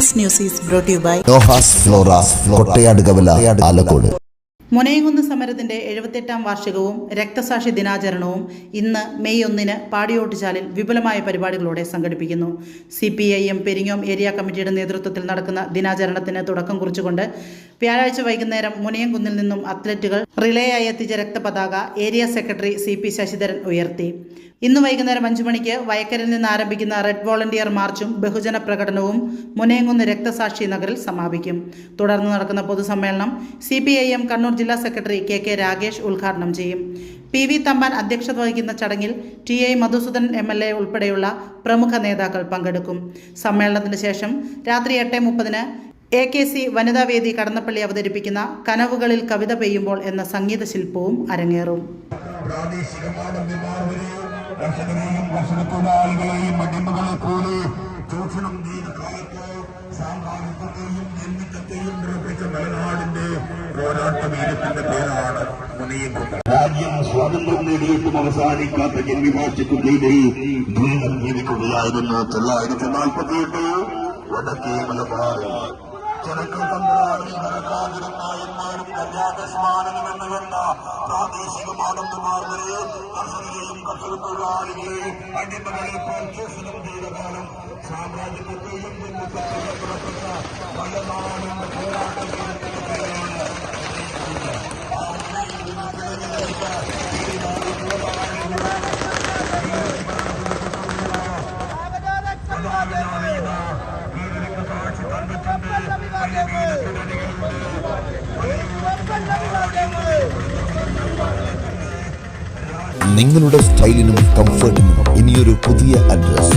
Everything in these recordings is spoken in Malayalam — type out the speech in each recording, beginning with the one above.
This news is brought to you by Noha's Flora Kottayadukavala Alakode. Munayamkunnu സമരത്തിന്റെ 78ാം വാർഷികവും രക്തസാക്ഷി ദിനാചരണവും ഇന്ന് മെയ് 1 പാടിയോട്ടുചാലിൽ വിപുലമായ പരിപാടികളോടെ സംഘടിപ്പിക്കുന്നു. CPIM പെരിങ്ങോം ഏരിയ കമ്മിറ്റിയുടെ നേതൃത്വത്തിൽ നടക്കുന്ന ദിനാചരണത്തിന് തുടക്കം കുറിച്ചുകൊണ്ട് വ്യാഴാഴ്ച വൈകുന്നേരം മുനയംകുന്നിൽ നിന്നും അത്ലറ്റുകൾ റിലേയായി എത്തിച്ച രക്തപതാക ഏരിയ സെക്രട്ടറി CP ശശിധരൻ ഉയർത്തി. ഇന്ന് വൈകുന്നേരം 5 മണിക്ക് വയക്കരയിൽ നിന്ന് ആരംഭിക്കുന്ന റെഡ് വോളണ്ടിയർ മാർച്ചും ബഹുജന പ്രകടനവും മുനയംകുന്ന് രക്തസാക്ഷി നഗറിൽ സമാപിക്കും. തുടർന്ന് നടക്കുന്ന പൊതുസമ്മേളനം CPIM കണ്ണൂർ ജില്ലാ സെക്രട്ടറി KK രാഗേഷ് ഉദ്ഘാടനം ചെയ്യും. PV തമ്പാൻ അധ്യക്ഷത വഹിക്കുന്ന ചടങ്ങിൽ TI മധുസൂദൻ MLA ഉൾപ്പെടെയുള്ള പ്രമുഖ നേതാക്കൾ പങ്കെടുക്കും. സമ്മേളനത്തിന് ശേഷം രാത്രി 8:30 AKC വനിതാവേദി കടന്നപ്പള്ളി അവതരിപ്പിക്കുന്ന കനവുകളിൽ കവിത പെയ്യുമ്പോൾ എന്ന സംഗീത ശില്പവും അരങ്ങേറും. കർഷകരെയും അടിമകളെ പോലെ ചൂഷണം ചെയ്ത കാലത്ത് സാമ്രാജ്യത്തെയും ജന്മിത്വത്തെയും നിറപ്പിച്ച മലനാടിന്റെ പോരാട്ട വീരത്തിന്റെ പേരാണ് മുനയംകുന്ന്. രാജ്യം സ്വാതന്ത്ര്യം നേടിയിട്ടും അവസാനിക്കാത്ത ജന്മിഭാഷയ്ക്കുള്ളിൽ ജീവിതം ജീവിക്കുകയായിരുന്നു. 1948 വടക്കേ മലബാറിൽ ജനകതന്ത്രാണി ഭരകാതിരും നായന്മാരും കല്യാണസ്മാനം എന്ന് കണ്ട പ്രാദേശികമാണെന്നുമാർ വരെ കർഷകരെയും കർഷക തൊഴിലാളികളെ അടിമകളെ ചൂഷണം ചെയ്ത കാലം സാമ്രാജ്യത്തെയും ജന്മിത്വത്തെയും പുറപ്പെട്ട മലനാടിന്റെ പോരാട്ടത്തിന്റെ പേരാണ്. നിങ്ങളുടെ സ്റ്റൈലിനും കംഫർട്ടിനും ഇനിയൊരു പുതിയ അഡ്രസ്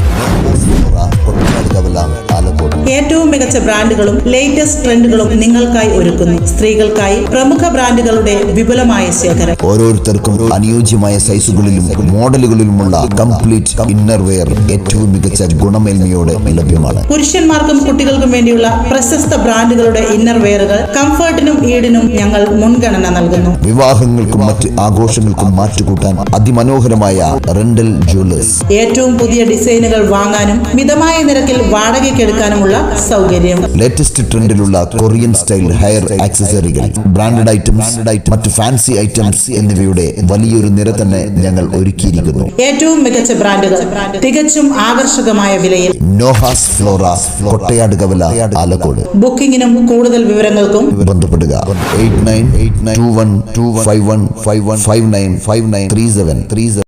കൊട്ടയാടുകവല ആലക്കോട്. ഏറ്റവും മികച്ച ബ്രാൻഡുകളും ലേറ്റസ്റ്റ് ട്രെൻഡുകളും നിങ്ങൾക്കായി ഒരുക്കുന്നു. സ്ത്രീകൾക്കായി പ്രമുഖ ബ്രാൻഡുകളുടെ വിപുലമായ ശേഖരം. ഓരോരുത്തർക്കും അനുയോജ്യമായ സൈസുകളിലും മോഡലുകളിലുമുള്ള കംപ്ലീറ്റ് ഇന്നർ വെയർ ഏറ്റവും മികച്ച ഗുണമേന്മയോടെ ലഭ്യമാണ്. പുരുഷന്മാർക്കും കുട്ടികൾക്കും വേണ്ടിയുള്ള പ്രശസ്ത ബ്രാൻഡുകളുടെ ഇന്നർ വെയറുകൾ കംഫർട്ടിനും ഈടിനും ഞങ്ങൾ മുൻഗണന നൽകുന്നു. വിവാഹങ്ങൾക്കും മറ്റ് ആഘോഷങ്ങൾക്കും മാറ്റുകൂട്ടാൻ അതിമനോഹരമായ റെന്റൽ ജ്വല്ലേഴ്സ്. ഏറ്റവും പുതിയ ഡിസൈനുകൾ വാങ്ങാനും മിതമായ നിരക്കിൽ വാടകയ്ക്കെടുക്കാനുമുള്ള സൗകര്യം. ലേറ്റസ്റ്റ് ട്രെൻഡിലുള്ള കൊറിയൻ സ്റ്റൈൽ ഹെയർ ആക്സസറികൾ, ബ്രാൻഡഡ് ഐറ്റംസ്, മറ്റ് ഫാൻസി ഐറ്റംസ് എന്നിവയുടെ വലിയൊരു നിര തന്നെ ഞങ്ങൾ ഒരുക്കിയിരിക്കുന്നു. ഏറ്റവും മികച്ച ബ്രാൻഡുകൾ തികച്ചും ആകർഷകമായ വിലയിൽ. Noah's Flora Kottayadukavala Alakode. ബുക്കിംഗിനും കൂടുതൽ വിവരങ്ങൾക്കും ബന്ധപ്പെടുക 898921215159593737.